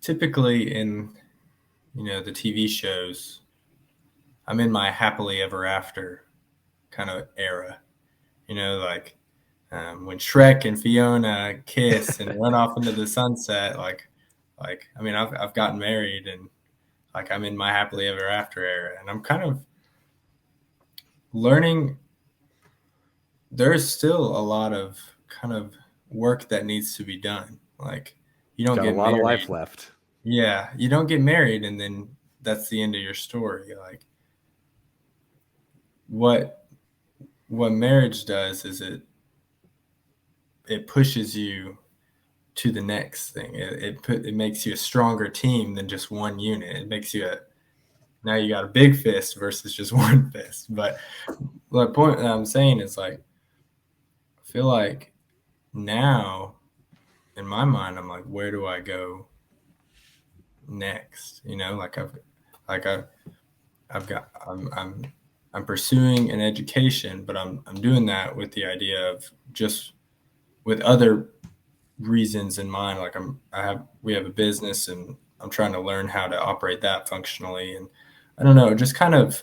typically in, the TV shows, I'm in my happily ever after kind of era. Like when Shrek and Fiona kiss and run off into the sunset. I mean, I've gotten married and like I'm in my happily ever after era, and I'm kind of learning. There's still a lot of kind of work that needs to be done. Like you don't Got a get lot of married. life left. Yeah, you don't get married and then that's the end of your story. Like what marriage does is it pushes you to the next thing. It makes you a stronger team than just one unit. It makes you now you got a big fist versus just one fist. But the point that I'm saying is like I feel like now in my mind I'm like, where do I go next? Like I've got I'm pursuing an education, but I'm doing that with the idea of just with other reasons in mind. Like we have a business and I'm trying to learn how to operate that functionally. And I don't know, just kind of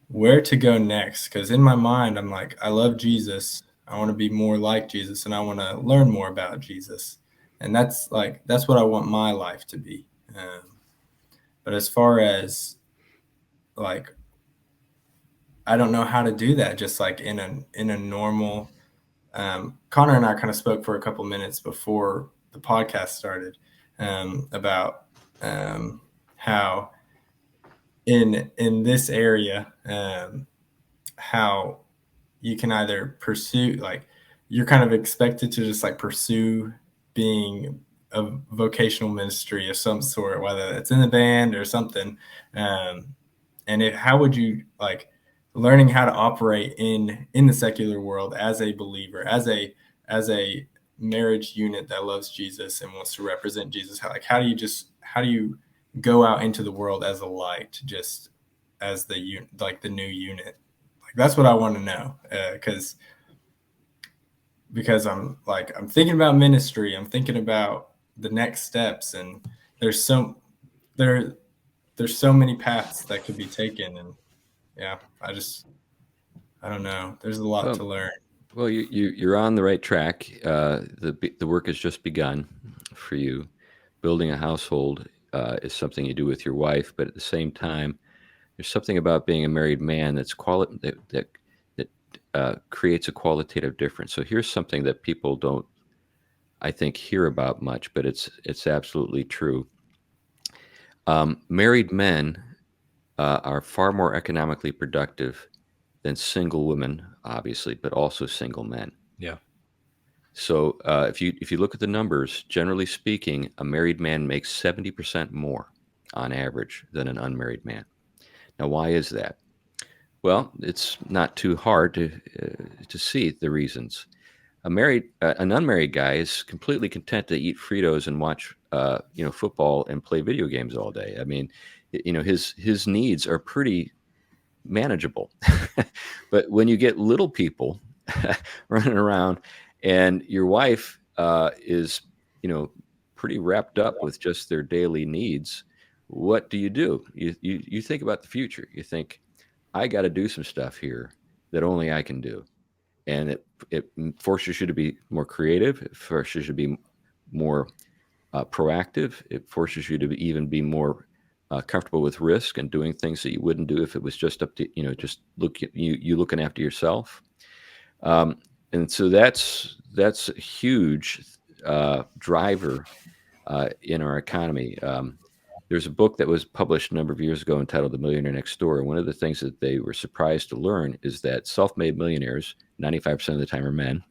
where to go next. Cause in my mind, I'm like, I love Jesus. I want to be more like Jesus and I want to learn more about Jesus. And that's what I want my life to be. But as far as like, I don't know how to do that just like in a normal, Connor and I kind of spoke for a couple minutes before the podcast started about how in this area how you can either pursue like you're kind of expected to just like pursue being a vocational ministry of some sort, whether it's in the band or something. And how would you like learning how to operate in the secular world as a believer, as a marriage unit that loves Jesus and wants to represent Jesus? How do you go out into the world as a light, just as the new unit? Like that's what I want to know, because I'm thinking about ministry, I'm thinking about the next steps, and there's so there there's so many paths that could be taken, and yeah, I don't know. There's a lot Well, to learn. well, you're on the right track. The work has just begun for you. Building a household is something you do with your wife, but at the same time, there's something about being a married man that creates a qualitative difference. So here's something that people don't, I think, hear about much, but it's absolutely true. Married men are far more economically productive than single women, obviously, but also single men. Yeah. So if you look at the numbers, generally speaking, a married man makes 70% more on average than an unmarried man. Now, why is that? Well, it's not too hard to see the reasons. An unmarried guy is completely content to eat Fritos and watch football and play video games all day. I mean, his needs are pretty manageable. But when you get little people running around and your wife is, pretty wrapped up with just their daily needs, what do? You think about the future. You think, I got to do some stuff here that only I can do. And it forces you to be more creative. It forces you to be more proactive. It forces you to even be more comfortable with risk and doing things that you wouldn't do if it was just up to just you looking after yourself. And so that's a huge driver in our economy. There's a book that was published a number of years ago entitled The Millionaire Next Door. And one of the things that they were surprised to learn is that self-made millionaires, 95% of the time, are men,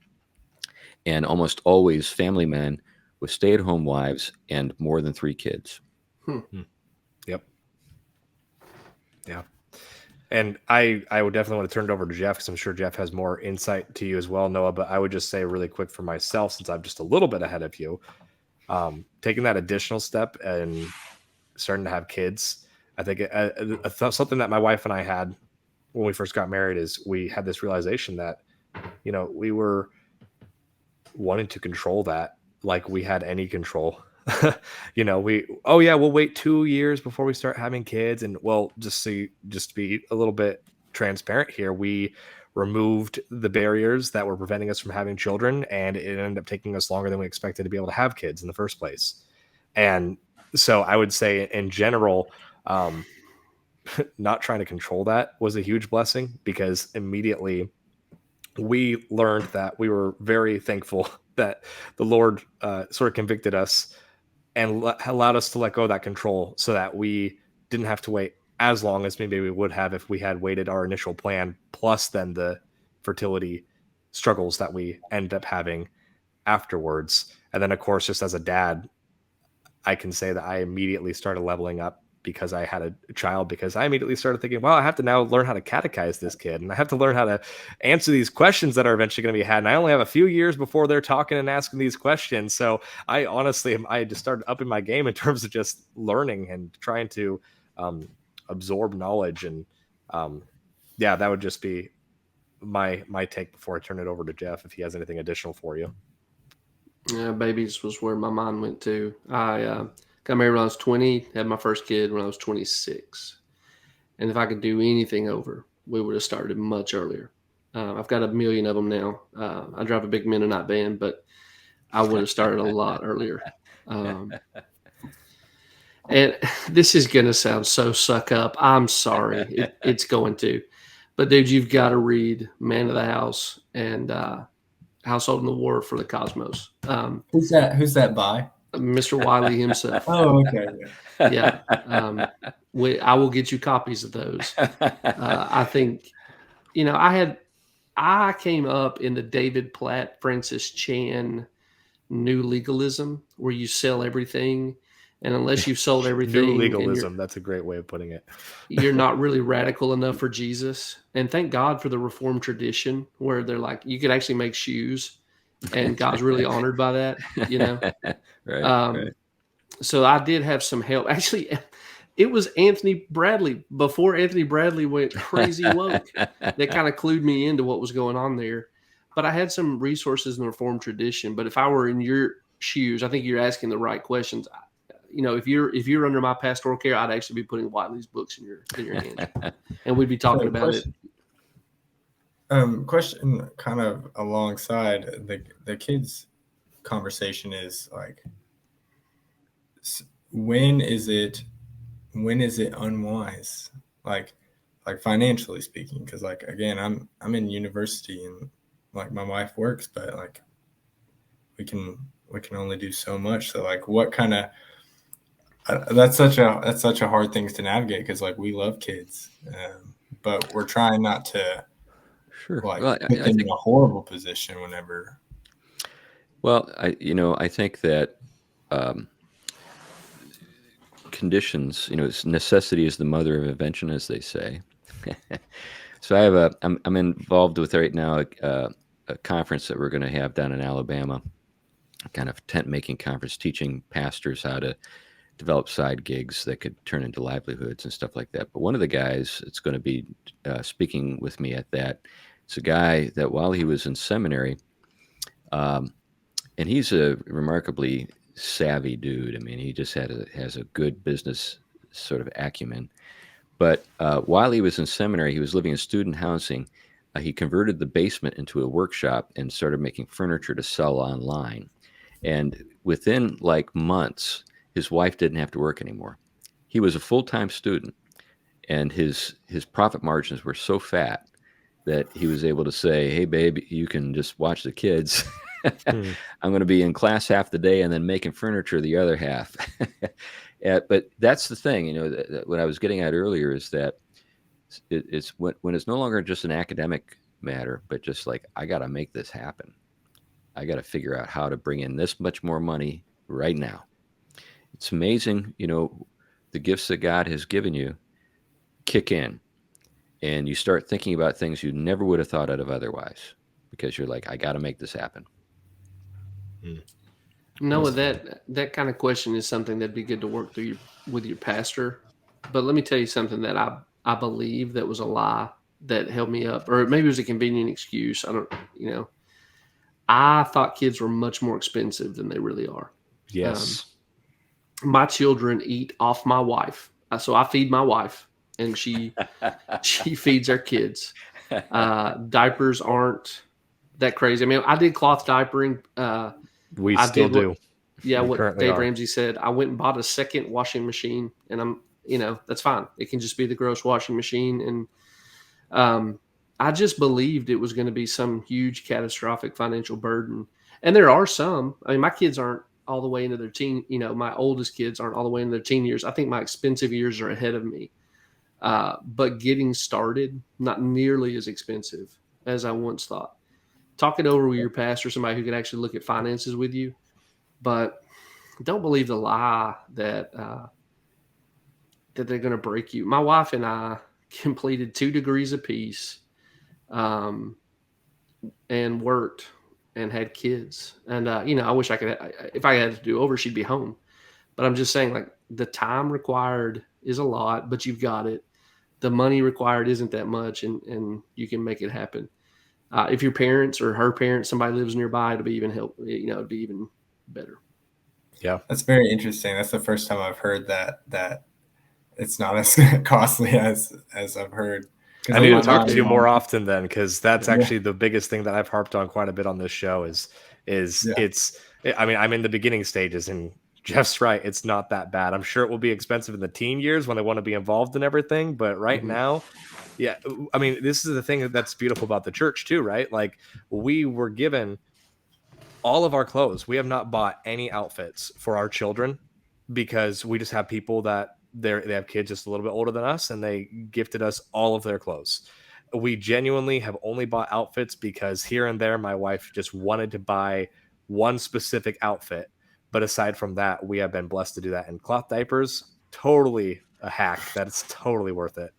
and almost always family men with stay-at-home wives and more than 3 kids. Yep. Yeah. And I would definitely want to turn it over to Jeff, because I'm sure Jeff has more insight to you as well, Noah. But I would just say really quick for myself, since I'm just a little bit ahead of you, taking that additional step and starting to have kids. I think something that my wife and I had when we first got married is we had this realization that, we were wanting to control that like we had any control we'll wait 2 years before we start having kids. And well, just to be a little bit transparent here, we removed the barriers that were preventing us from having children, and it ended up taking us longer than we expected to be able to have kids in the first place. And so I would say in general, not trying to control that was a huge blessing, because immediately we learned that we were very thankful that the Lord sort of convicted us and allowed us to let go of that control, so that we didn't have to wait as long as maybe we would have if we had waited our initial plan, plus then the fertility struggles that we ended up having afterwards. And then, of course, just as a dad, I can say that I immediately started leveling up because I had a child, because I immediately started thinking, well, I have to now learn how to catechize this kid, and I have to learn how to answer these questions that are eventually going to be had. And I only have a few years before they're talking and asking these questions. So I just started upping my game in terms of just learning and trying to absorb knowledge. And that would just be my take before I turn it over to Jeff, if he has anything additional for you. Yeah, babies was where my mind went to. I got married when I was 20, had my first kid when I was 26. And if I could do anything over, we would have started much earlier. I've got a million of them now. I drive a big Mennonite band, but I would have started a lot earlier. And this is going to sound so suck up. I'm sorry. It's going to. But, dude, you've got to read Man of the House and Household in the War for the Cosmos. Who's that by? Mr. Wiley himself. Oh, okay. Yeah. I will get you copies of those. I think, I came up in the David Platt, Francis Chan new legalism, where you sell everything. And unless you've sold everything, new legalism, that's a great way of putting it. You're not really radical enough for Jesus. And thank God for the Reformed tradition, where they're like, you could actually make shoes, and God's really honored by that, Right. So I did have some help. Actually, it was Anthony Bradley, before Anthony Bradley went crazy woke, that kind of clued me into what was going on there. But I had some resources in the Reformed tradition. But if I were in your shoes, I think you're asking the right questions. If you're under my pastoral care, I'd actually be putting Wiley's books in your hands, and we'd be talking about it. Question kind of alongside the kids' conversation is like, when is it unwise, like financially speaking? Because like, again, I'm in university, and like my wife works, but like we can only do so much. So like, what kind of that's such a hard thing to navigate, because like we love kids, but we're trying not to put them in a horrible position whenever. Well, I think that conditions, necessity is the mother of invention, as they say. So I'm involved with right now a conference that we're going to have down in Alabama, kind of tent making conference, teaching pastors how to develop side gigs that could turn into livelihoods and stuff like that. But one of the guys that's going to be speaking with me at that, it's a guy that while he was in seminary, and he's a remarkably savvy dude. I mean, he just has a good business sort of acumen. But while he was in seminary, he was living in student housing. He converted the basement into a workshop and started making furniture to sell online. And within like months, his wife didn't have to work anymore. He was a full-time student, and his profit margins were so fat that he was able to say, "Hey, babe, you can just watch the kids. I'm going to be in class half the day and then making furniture the other half." But that's the thing, what I was getting at earlier is that it's when it's no longer just an academic matter, but just like, I got to make this happen. I got to figure out how to bring in this much more money right now. It's amazing, the gifts that God has given you kick in, and you start thinking about things you never would have thought of otherwise, because you're like, I got to make this happen. Noah, that kind of question is something that'd be good to work through with your pastor. But let me tell you something that I believe that was a lie that held me up, or maybe it was a convenient excuse. I thought kids were much more expensive than they really are. Yes. my children eat off my wife. So I feed my wife, and she feeds our kids. Diapers aren't that crazy. I mean, I did cloth diapering. We I still did do. We what currently Dave are. Ramsey said. I went and bought a second washing machine, and that's fine. It can just be the gross washing machine. And I just believed it was going to be some huge catastrophic financial burden. And there are some. I mean, my kids aren't all the way into their teen. My oldest kids aren't all the way into their teen years. I think my expensive years are ahead of me. But getting started, not nearly as expensive as I once thought. Talk it over with your pastor, somebody who can actually look at finances with you. But don't believe the lie that they're going to break you. My wife and I completed 2 degrees apiece, and worked and had kids. And I wish I could. If I had to do over, she'd be home. But I'm just saying, like, the time required is a lot, but you've got it. The money required isn't that much, and you can make it happen. If your parents or her parents, somebody lives nearby, it'll be even it'd be even better. Yeah, that's very interesting. That's the first time I've heard that it's not as costly as I've heard. I need to talk to you more often then, because that's actually the biggest thing that I've harped on quite a bit on this show is it's. I mean, I'm in the beginning stages, and Jeff's right. It's not that bad. I'm sure it will be expensive in the teen years when they want to be involved in everything, but right now. Yeah, I mean, this is the thing that's beautiful about the church too, right? Like, we were given all of our clothes. We have not bought any outfits for our children because we just have people that they have kids just a little bit older than us, and they gifted us all of their clothes. We genuinely have only bought outfits because here and there my wife just wanted to buy one specific outfit. But aside from that, we have been blessed to do that. And cloth diapers, totally a hack. That's totally worth it.